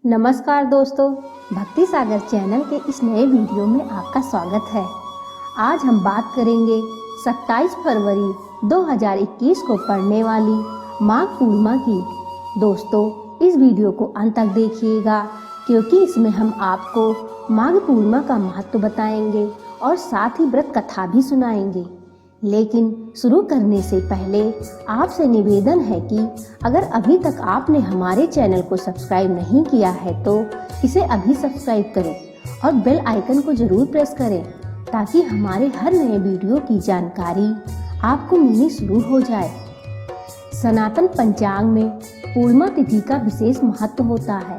नमस्कार दोस्तों, भक्ति सागर चैनल के इस नए वीडियो में आपका स्वागत है। आज हम बात करेंगे 27 फरवरी 2021 को पड़ने वाली माघ पूर्णिमा की। दोस्तों, इस वीडियो को अंत तक देखिएगा क्योंकि इसमें हम आपको माघ पूर्णिमा का महत्व बताएंगे और साथ ही व्रत कथा भी सुनाएंगे। लेकिन शुरू करने से पहले आपसे निवेदन है कि अगर अभी तक आपने हमारे चैनल को सब्सक्राइब नहीं किया है तो इसे अभी सब्सक्राइब करें और बेल आइकन को जरूर प्रेस करें ताकि हमारे हर नए वीडियो की जानकारी आपको मिलनी शुरू हो जाए। सनातन पंचांग में पूर्णिमा तिथि का विशेष महत्व होता है।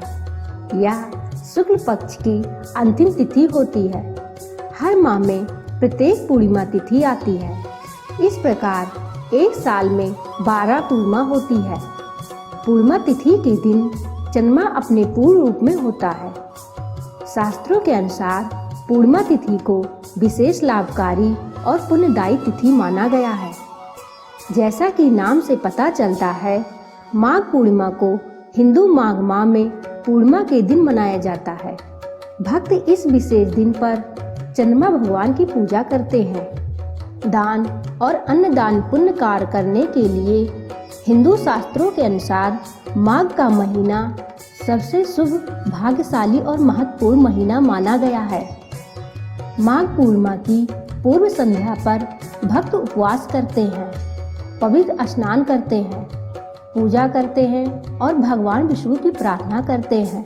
यह शुक्ल पक्ष की अंतिम तिथि होती है। हर माह में प्रत्येक पूर्णिमा तिथि आती है। इस प्रकार एक साल में 12 पूर्णिमा होती है। पूर्णिमा तिथि के दिन चंद्रमा अपने पूर्ण रूप में होता है। शास्त्रों के अनुसार पूर्णिमा तिथि को विशेष लाभकारी और पुण्यदायी तिथि माना गया है। जैसा कि नाम से पता चलता है, माघ पूर्णिमा को हिंदू माघ माह में पूर्णिमा के दिन मनाया जाता है। भक्त इस विशेष दिन पर चंद्रमा भगवान की पूजा करते हैं। दान और अन्नदान पुण्य कार्य करने के लिए हिंदू शास्त्रों के अनुसार माघ का महीना सबसे शुभ, भाग्यशाली और महत्वपूर्ण महीना माना गया है। माघ पूर्णिमा की पूर्व संध्या पर भक्त उपवास करते हैं, पवित्र स्नान करते हैं, पूजा करते हैं और भगवान विष्णु की प्रार्थना करते हैं।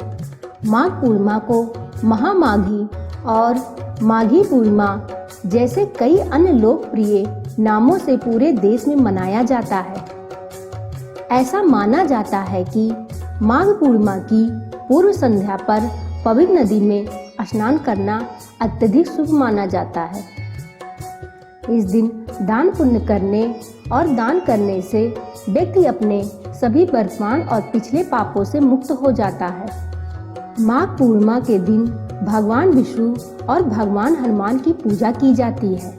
माघ पूर्णिमा को महामाघी और माघी पूर्णिमा जैसे कई अन्य लोकप्रिय नामों से पूरे देश में मनाया जाता है। ऐसा माना जाता है कि माघ पूर्णिमा की पूर्व संध्या पर पवित्र नदी में स्नान करना अत्यधिक शुभ माना जाता है। इस दिन दान पुण्य करने और दान करने से व्यक्ति अपने सभी वर्तमान और पिछले पापों से मुक्त हो जाता है। माघ पूर्णिमा के दिन भगवान विष्णु और भगवान हनुमान की पूजा की जाती है।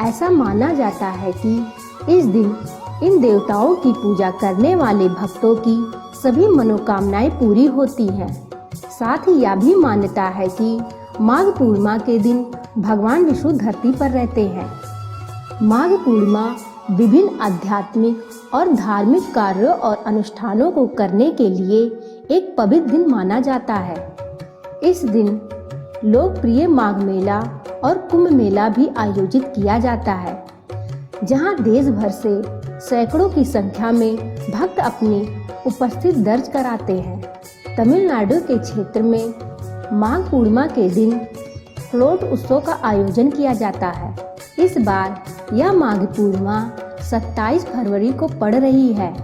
ऐसा माना जाता है कि इस दिन इन देवताओं की पूजा करने वाले भक्तों की सभी मनोकामनाएं पूरी होती हैं। साथ ही यह भी मान्यता है कि माघ पूर्णिमा के दिन भगवान विष्णु धरती पर रहते हैं। माघ पूर्णिमा विभिन्न आध्यात्मिक और धार्मिक कार्यों और अनुष्ठानों को करने के लिए एक पवित्र दिन माना जाता है। इस दिन लोकप्रिय माघ मेला और कुंभ मेला भी आयोजित किया जाता है, जहां देश भर से सैकड़ों की संख्या में भक्त अपनी उपस्थिति दर्ज कराते हैं। तमिलनाडु के क्षेत्र में माघ पूर्णिमा के दिन फ्लोट उत्सव का आयोजन किया जाता है। इस बार यह माघ पूर्णिमा 27 फरवरी को पड़ रही है।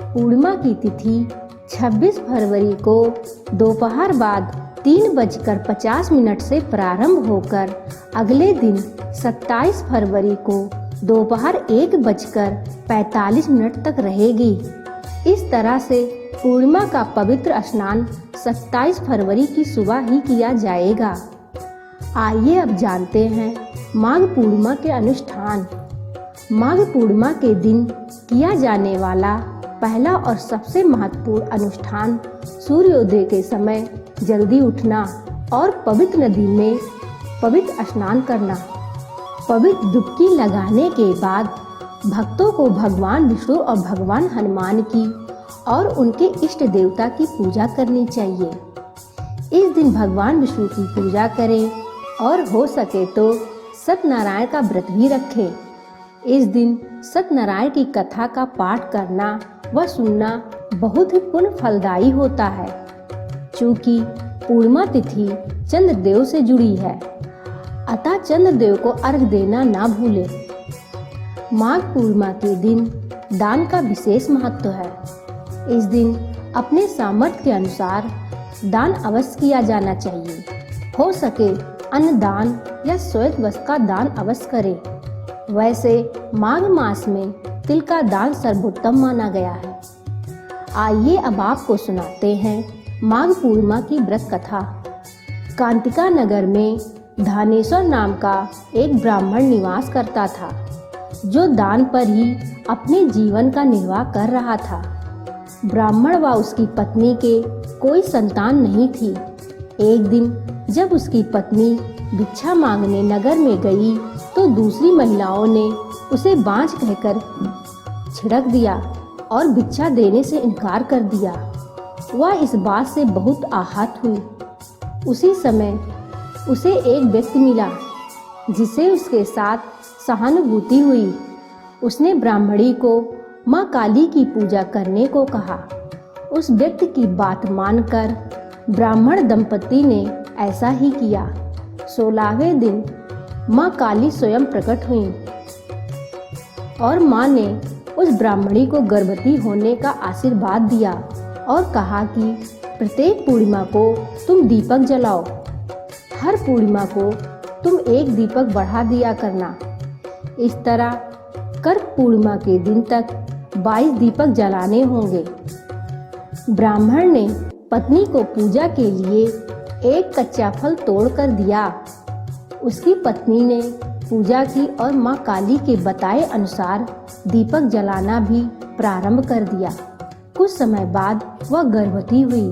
पूर्णिमा की तिथि 26 फरवरी को दोपहर बाद 3:50 से प्रारंभ होकर अगले दिन 27 फरवरी को दोपहर 1:45 तक रहेगी। इस तरह से पूर्णिमा का पवित्र स्नान 27 फरवरी की सुबह ही किया जाएगा। आइए अब जानते हैं माघ पूर्णिमा के अनुष्ठान। माघ पूर्णिमा के दिन किया जाने वाला पहला और सबसे महत्वपूर्ण अनुष्ठान सूर्योदय के समय जल्दी उठना और पवित्र नदी में पवित्र स्नान करना। पवित्र डुबकी लगाने के बाद भक्तों को भगवान विष्णु और भगवान हनुमान की और उनके इष्ट देवता की पूजा करनी चाहिए। इस दिन भगवान विष्णु की पूजा करें और हो सके तो सत्यनारायण का व्रत भी रखें। इस दिन सत्यनारायण की कथा का पाठ करना व सुनना बहुत ही पुण्य फलदायी होता है। चूँकि पूर्णिमा तिथि चंद्रदेव से जुड़ी है, अतः चंद्रदेव को अर्घ्य देना ना भूलें। माघ पूर्णिमा के दिन दान का विशेष महत्व है। इस दिन अपने सामर्थ्य के अनुसार दान अवश्य किया जाना चाहिए। हो सके अन्नदान या श्वेत वस्त्र का दान अवश्य करें। वैसे माघ मास में तिल का दान सर्वोत्तम माना गया है। आइए अब आपको सुनाते हैं माघ पूर्णिमा की व्रत कथा। कांतिका नगर में धानेश्वर नाम का एक ब्राह्मण निवास करता था, जो दान पर ही अपने जीवन का निर्वाह कर रहा था। ब्राह्मण व उसकी पत्नी के कोई संतान नहीं थी। एक दिन जब उसकी पत्नी भिक्षा मांगने नगर में गई तो दूसरी महिलाओं ने उसे बांझ कहकर छिड़क दिया और भिक्षा देने से इनकार कर दिया। वह इस बात से बहुत आहत हुई। उसी समय उसे एक व्यक्ति मिला जिसे उसके साथ सहानुभूति हुई। उसने ब्राह्मणी को माँ काली की पूजा करने को कहा। उस व्यक्ति की बात मानकर ब्राह्मण दंपति ने ऐसा ही किया। 16वें दिन माँ काली स्वयं प्रकट हुई और माँ ने उस ब्राह्मणी को गर्भवती होने का आशीर्वाद दिया और कहा कि प्रत्येक पूर्णिमा को तुम दीपक जलाओ। हर पूर्णिमा को तुम एक दीपक बढ़ा दिया करना। इस तरह कर्क पूर्णिमा के दिन तक 22 दीपक जलाने होंगे। ब्राह्मण ने पत्नी को पूजा के लिए एक कच्चा फल तोड़ कर दिया। उसकी पत्नी ने पूजा की और माँ काली के बताए अनुसार दीपक जलाना भी प्रारंभ कर दिया। कुछ समय बाद वह गर्भवती हुई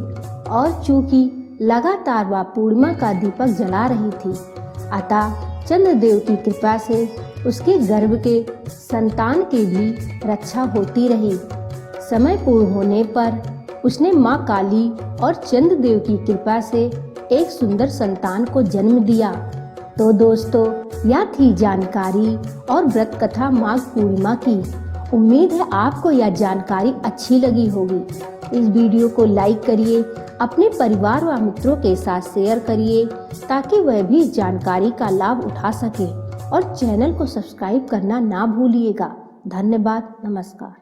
और चूंकि लगातार वह पूर्णिमा का दीपक जला रही थी, अतः चंद्रदेव की कृपा से उसके गर्भ के संतान की भी रक्षा होती रही। समय पूर्ण होने पर उसने माँ काली और चंद्रदेव की कृपा से एक सुंदर संतान को जन्म दिया। तो दोस्तों, यह थी जानकारी और व्रत कथा माघ पूर्णिमा की। उम्मीद है आपको यह जानकारी अच्छी लगी होगी। इस वीडियो को लाइक करिए, अपने परिवार व मित्रों के साथ शेयर करिए ताकि वह भी इस जानकारी का लाभ उठा सके और चैनल को सब्सक्राइब करना ना भूलिएगा। धन्यवाद। नमस्कार।